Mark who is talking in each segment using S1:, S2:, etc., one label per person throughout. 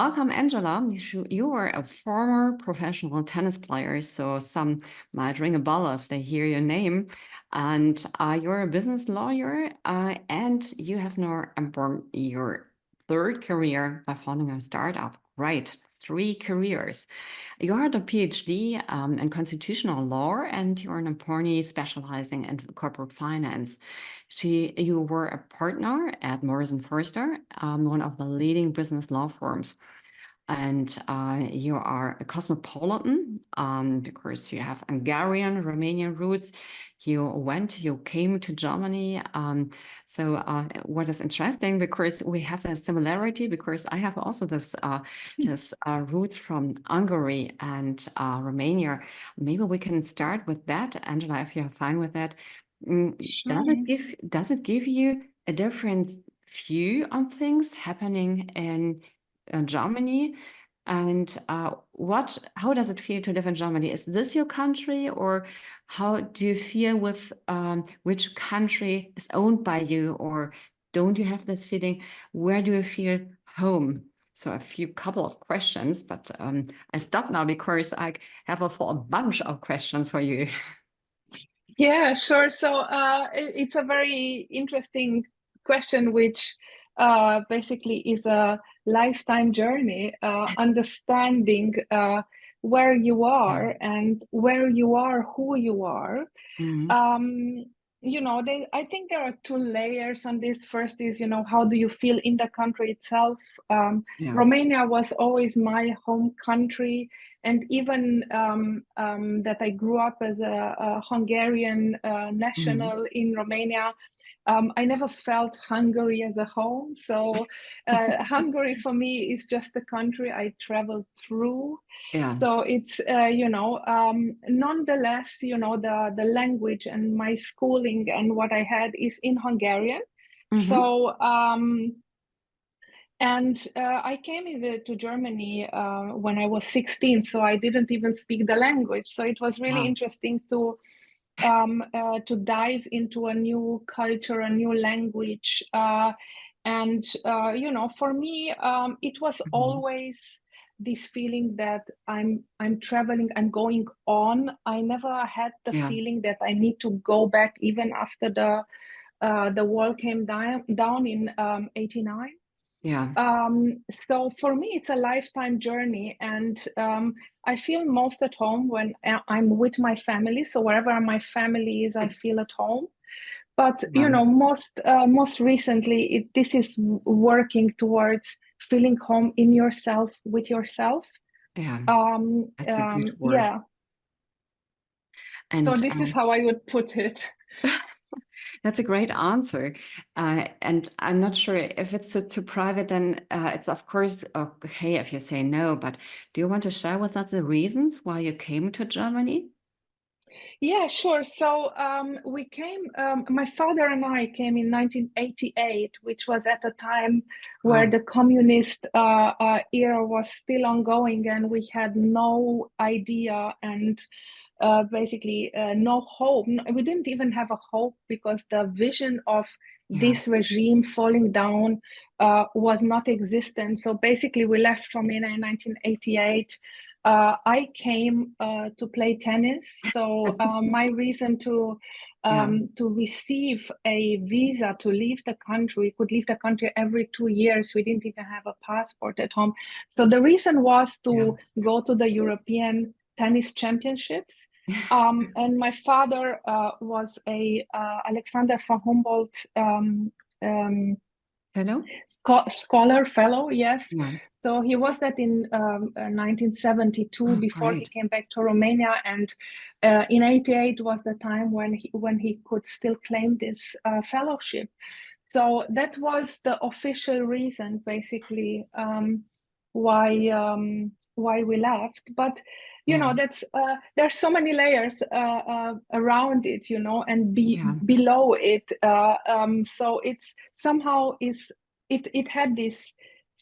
S1: welcome, Angela. You are a former professional tennis player, so some might ring a bell if they hear your name. And you're a business lawyer, and you have now embarked your third career by founding a startup. Right, three careers. You are the Ph.D. In constitutional law, and you're an attorney specializing in corporate finance. You were a partner at Morrison Foerster, one of the leading business law firms. And you are a cosmopolitan because you have Hungarian, Romanian roots. You came to Germany. So what is interesting, because we have a similarity, because I have also this roots from Hungary and Romania. Maybe we can start with that, Angela, if you're fine with that.
S2: Sure.
S1: Does it give you a different view on things happening in Germany? And how does it feel to live in Germany? Is this your country, or how do you feel with which country is owned by you, or don't you have this feeling? Where do you feel home? So couple of questions, but I stop now because I have a bunch of questions for you.
S2: Yeah, sure. So it's a very interesting question, which basically is a lifetime journey, understanding where you are and where you are, who you are.
S1: Mm-hmm.
S2: I think there are two layers on this. First is, how do you feel in the country itself? Romania was always my home country. And even that I grew up as a Hungarian national in Romania, I never felt Hungary as a home. So Hungary for me is just a country I traveled through.
S1: Yeah.
S2: So it's, nonetheless, the language and my schooling and what I had is in Hungarian. So, I came to Germany when I was 16, so I didn't even speak the language. So it was really interesting to dive into a new culture, a new language. For me, it was always this feeling that I'm traveling, I'm going on. I never had the feeling that I need to go back, even after the wall came down in 89.
S1: Yeah.
S2: So for me, it's a lifetime journey, and I feel most at home when I'm with my family. So wherever my family is, I feel at home. But most recently, this is working towards feeling home in yourself, with yourself.
S1: Yeah, that's a good word.
S2: Yeah.
S1: And
S2: so this is how I would put it.
S1: That's a great answer. And I'm not sure if it's too private, then it's of course okay if you say no, but do you want to share with us the reasons why you came to Germany?
S2: Yeah, sure. So we came, my father and I came in 1988, which was at a time where the communist era was still ongoing, and we had no idea and basically no hope. We didn't even have a hope, because the vision of this regime falling down was not existent. So basically we left Romania in 1988. I came to play tennis. So my reason to receive a visa to leave the country, we could leave the country every 2 years. We didn't even have a passport at home. So the reason was to go to the European tennis championships. And my father was a Alexander von Humboldt fellow, yes. So he was that in 1972, before he came back to Romania, and in 88 was the time when he could still claim this fellowship. So that was the official reason, basically, why we left. But that's there's so many layers around it, and below it. So it's somehow it had this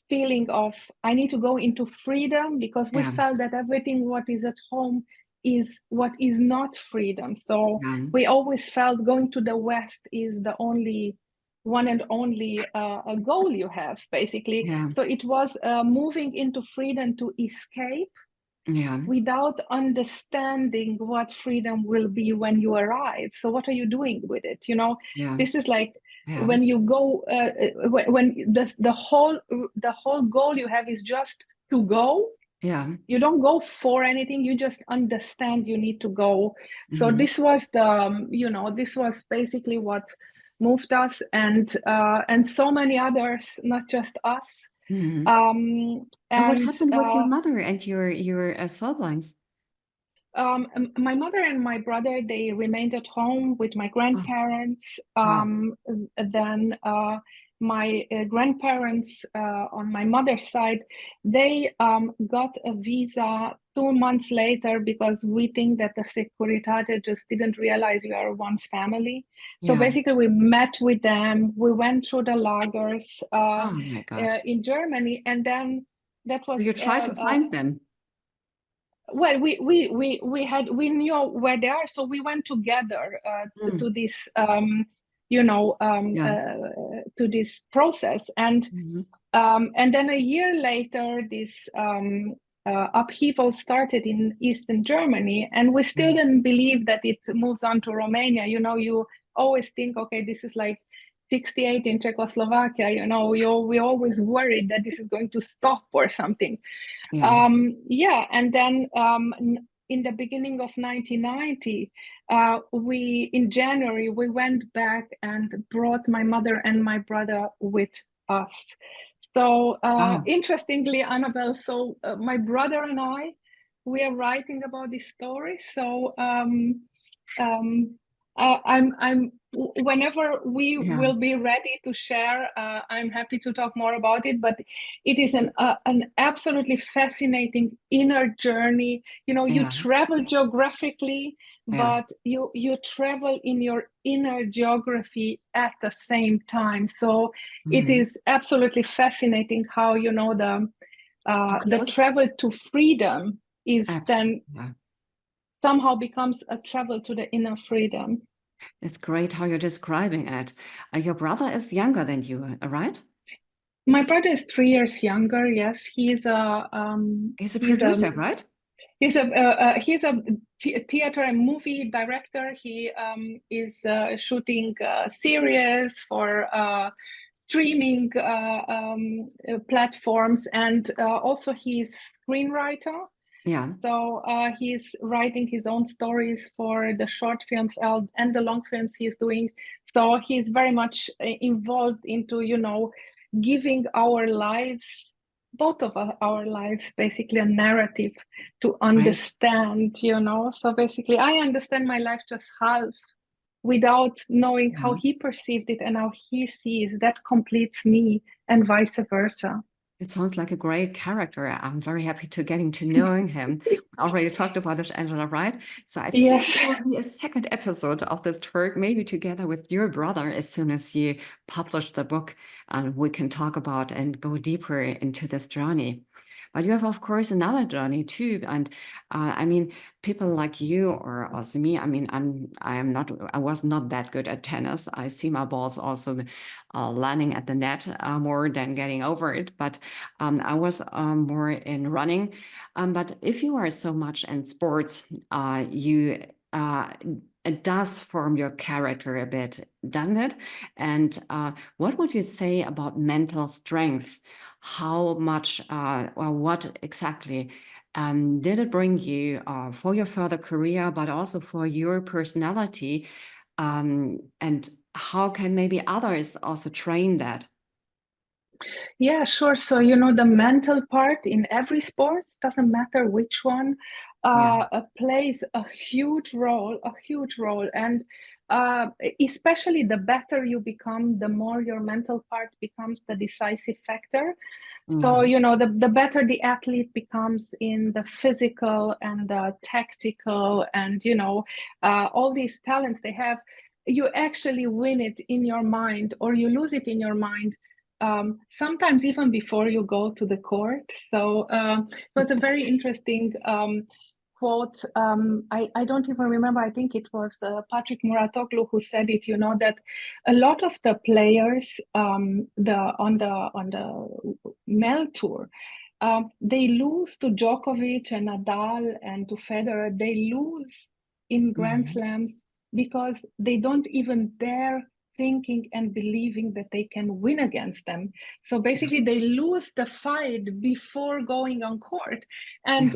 S2: feeling of, I need to go into freedom, because we felt that everything what is at home is what is not freedom. So we always felt going to the West is the only one and only a goal you have, basically.
S1: Yeah.
S2: So it was moving into freedom to escape
S1: Yeah.
S2: without understanding what freedom will be when you arrive. So what are you doing with it? You know,
S1: Yeah.
S2: this is like
S1: Yeah.
S2: when you go, when the whole goal you have is just to go.
S1: Yeah.
S2: You don't go for anything, you just understand you need to go. So
S1: Hmm.
S2: this was this was basically what moved us, and so many others, not just us.
S1: Hmm.
S2: um
S1: And what
S2: and
S1: happened with your mother and your siblings?
S2: My mother and my brother, they remained at home with my
S1: Oh,
S2: grandparents.
S1: wow.
S2: Then my grandparents on my mother's side, they got a visa 2 months later because we think that the Securitate just didn't realize we are one's family. So
S1: Yeah.
S2: basically, we met with them. We went through the lagers
S1: Oh my God.
S2: in Germany, and then that
S1: So
S2: was
S1: you tried to find them.
S2: well, we knew where they are, so we went together
S1: Mm.
S2: to this
S1: Yeah.
S2: to this process,
S1: Hmm.
S2: and then a year later this upheaval started in Eastern Germany, and we still
S1: Yeah.
S2: didn't believe that it moves on to Romania. You know, you always think, okay, this is like 68 in Czechoslovakia. You know, we always worried that this is going to stop or something.
S1: Yeah.
S2: Yeah, and then in the beginning of 1990, in January, we went back and brought my mother and my brother with us. So
S1: Wow.
S2: interestingly, Annabelle, so my brother and I, we are writing about this story. So um, I'm whenever we
S1: Yeah.
S2: will be ready to share, I'm happy to talk more about it. But it is an absolutely fascinating inner journey. You know, you
S1: Yeah.
S2: travel geographically,
S1: Yeah.
S2: but you travel in your inner geography at the same time. So it
S1: Hmm.
S2: is absolutely fascinating how, you know, the
S1: Close.
S2: travel to freedom is
S1: Absolutely.
S2: then
S1: Yeah.
S2: somehow becomes a travel to the inner freedom.
S1: It's great how you're describing it. Your brother is younger than you, right?
S2: My brother is 3 years younger. Yes,
S1: He's a
S2: he's a
S1: producer, right?
S2: he's a theater and movie director. He is shooting series for streaming platforms, and also he's screenwriter.
S1: Yeah.
S2: So he's writing his own stories for the short films and the long films he's doing. So he's very much involved into, you know, giving our lives, both of our lives, basically a narrative to
S1: Right.
S2: understand, you know. So basically, I understand my life just half without knowing how
S1: Yeah.
S2: he perceived it and how he sees. That completes me, and vice versa.
S1: It sounds like a great character. I'm very happy to getting to knowing him. We already talked about it, Angela, right? So I think
S2: Yes.
S1: there will be a second episode of this talk, maybe together with your brother, as soon as you publish the book, and we can talk about and go deeper into this journey. But you have, of course, another journey too. And I mean, people like you or also me, I mean, I was not that good at tennis. I see my balls also landing at the net more than getting over it. But I was more in running. But if you are so much in sports, you it does form your character a bit, doesn't it? And what would you say about mental strength? How much or what exactly did it bring you for your further career, but also for your personality? And how can maybe others also train that?
S2: Yeah, sure. So, you know, the mental part in every sport, doesn't matter which one,
S1: Yeah.
S2: plays a huge role, a huge role. And especially the better you become, the more your mental part becomes the decisive factor. So,
S1: Mhm.
S2: you know, the better the athlete becomes in the physical and the tactical and, you know, all these talents they have, you actually win it in your mind or you lose it in your mind, sometimes even before you go to the court. So it was a very interesting quote. I don't even remember. I think it was Patrick Muratoglu who said it. You know that a lot of the players, on the male tour, they lose to Djokovic and Nadal and to Federer. They lose in Grand Slams because they don't even dare thinking and believing that they can win against them. So basically, they lose the fight before going on court, and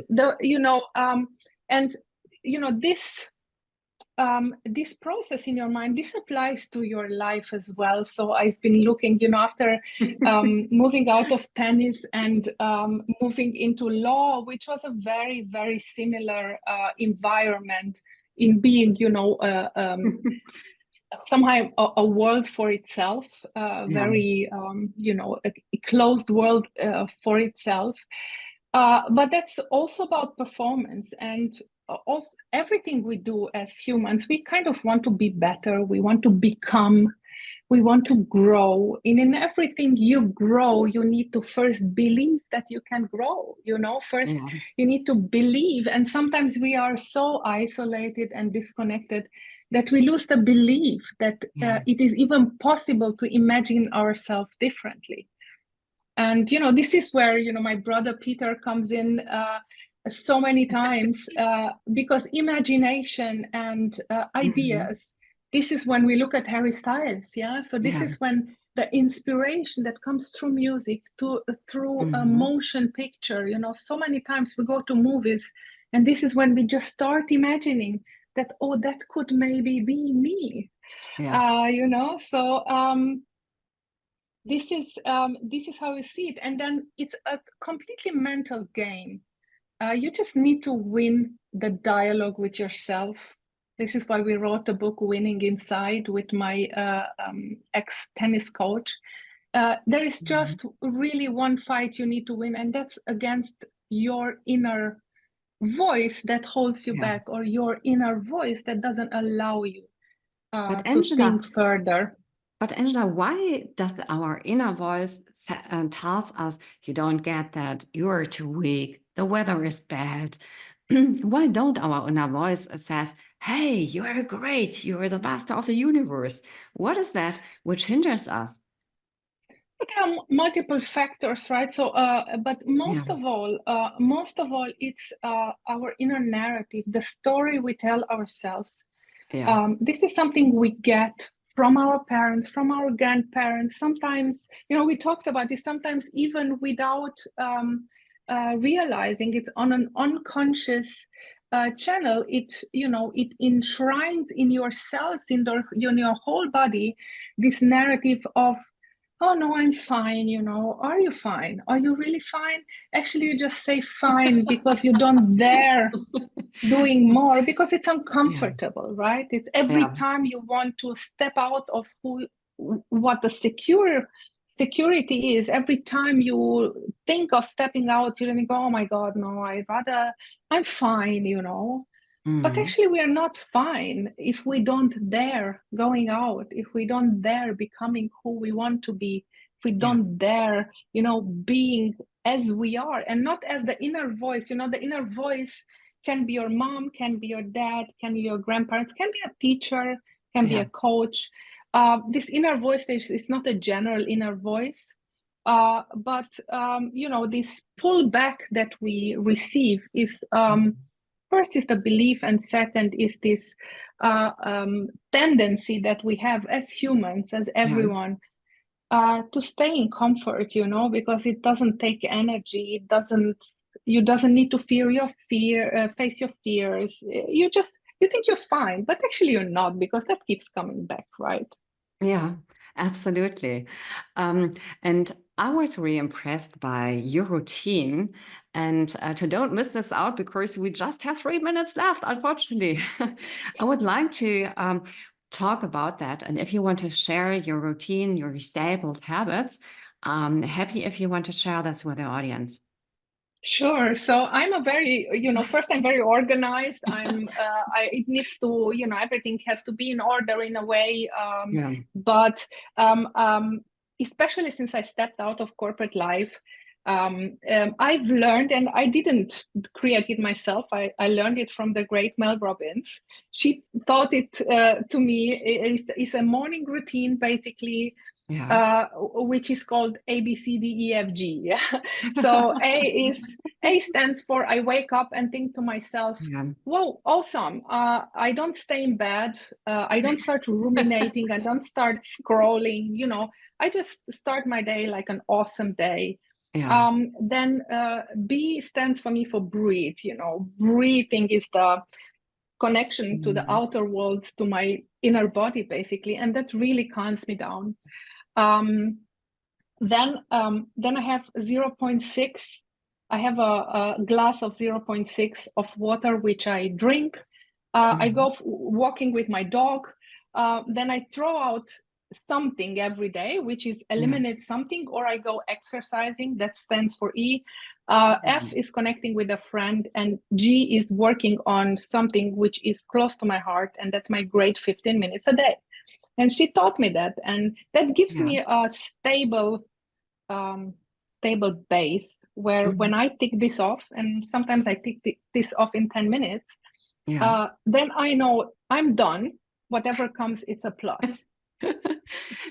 S2: this process in your mind, this applies to your life as well. So I've been looking, after moving out of tennis and moving into law, which was a very, very similar environment in being, somehow a world for itself, very, a closed world for itself. But that's also about performance, and also everything we do as humans, we kind of want to be better, we want to become, we want to grow. And in everything you grow, you need to first believe that you can grow. First you need to believe. And sometimes we are so isolated and disconnected that we lose the belief that it is even possible to imagine ourselves differently. And this is where my brother Peter comes in so many times, because imagination and ideas, this is when we look at Harry Styles. So this is when the inspiration that comes through music, through a motion picture, so many times we go to movies, and this is when we just start imagining that, oh, that could maybe be me. This is how we see it. And then it's a completely mental game. You just need to win the dialogue with yourself. This is why we wrote the book Winning Inside with my ex-tennis coach. There is just really one fight you need to win, and that's against your inner voice that holds you back, or your inner voice that doesn't allow you to think further.
S1: But Angela, why does our inner voice tells us you don't get that, you're too weak, the weather is bad? Why don't our inner voice says, hey, you are great, you're the best of the universe? What is that which hinders us?
S2: There are multiple factors, right? So, but most of all, it's our inner narrative, the story we tell ourselves. This is something we get from our parents, from our grandparents. Sometimes, we talked about this, sometimes even without realizing it's on an unconscious channel. It enshrines in your cells, in your whole body, this narrative of, oh no, I'm fine, are you fine? Are you really fine? Actually, you just say fine because you don't dare doing more, because it's uncomfortable, right? It's every time you want to step out of what the security is. Every time you think of stepping out, you think, oh my God, no, I'm fine, But actually, we are not fine if we don't dare going out, if we don't dare becoming who we want to be, if we don't dare, being as we are, and not as the inner voice. The inner voice can be your mom, can be your dad, can be your grandparents, can be a teacher, can be a coach. This inner voice is not a general inner voice, but this pullback that we receive is first is the belief, and second is this tendency that we have as humans, as everyone, to stay in comfort, because it doesn't take energy. You doesn't need to face your fears. You think you're fine, but actually you're not, because that keeps coming back, right?
S1: Yeah, absolutely. And I was really impressed by your routine, and to don't miss this out, because we just have 3 minutes left, unfortunately. I would like to talk about that. And if you want to share your routine, your stapled habits, happy if you want to share this with the audience.
S2: Sure. So I'm a very, first I'm very organized. It needs to, everything has to be in order in a way. But especially since I stepped out of corporate life, I've learned, and I didn't create it myself. I learned it from the great Mel Robbins. She taught it to me. It's a morning routine, basically,
S1: Yeah.
S2: which is called ABCDEFG. Yeah. So A stands for I wake up and think to myself,
S1: Yeah.
S2: "Whoa, awesome! I don't stay in bed. I don't start ruminating. I don't start scrolling. You know, I just start my day like an awesome day."
S1: Yeah.
S2: Then B stands for me for breathe. You know, breathing is the connection to the
S1: Mhm.
S2: outer world, to my inner body, basically, and that really calms me down. Um, then I have zero 0.6. I have a glass of 0.6 of water, which I drink. I
S1: Mhm.
S2: go walking with my dog. Then I throw out something every day, which is
S1: Yeah.
S2: eliminate something, or I go exercising. That stands for E. F
S1: Mhm.
S2: is connecting with a friend, and G is working on something which is close to my heart, and that's my great 15 minutes a day. And she taught me that, and that gives
S1: Yeah.
S2: me a um, stable base where when
S1: Mhm.
S2: I tick this off, and sometimes I tick this off in 10 minutes,
S1: Yeah.
S2: then I know I'm done. Whatever comes, it's a plus.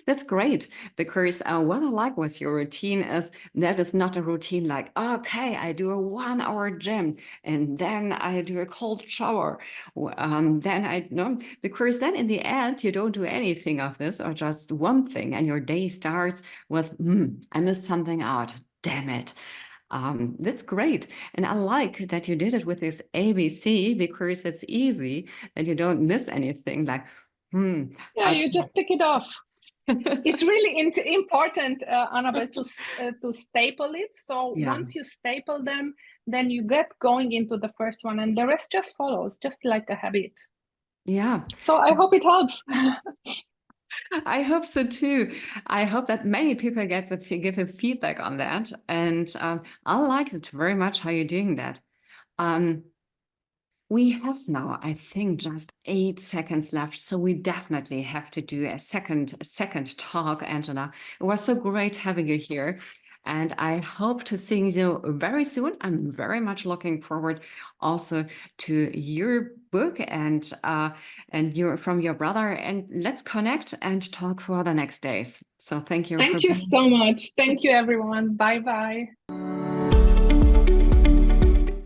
S1: That's great because what I like with your routine is that it's not a routine like, okay, I do a 1 hour gym and then I do a cold shower. Then I know, because then in the end, you don't do anything of this or just one thing and your day starts with, I missed something out. Damn it. That's great. And I like that you did it with this ABC because it's easy and you don't miss anything like,
S2: Yeah, you
S1: okay.
S2: just pick it off. It's really important, Annabelle, to staple it. So
S1: Yeah.
S2: once you staple them, then you get going into the first one, and the rest just follows, just like a habit.
S1: Yeah.
S2: So I hope it helps.
S1: I hope so too. I hope that many people give a feedback on that. And I like it very much how you're doing that. Um, we have now, I think, just 8 seconds left. So we definitely have to do a second talk, Angela. It was so great having you here. And I hope to seeing you very soon. I'm very much looking forward also to your book and your from your brother. And let's connect and talk for the next days. So thank you for
S2: Thank you
S1: being.
S2: so much. Thank you, everyone. Bye bye.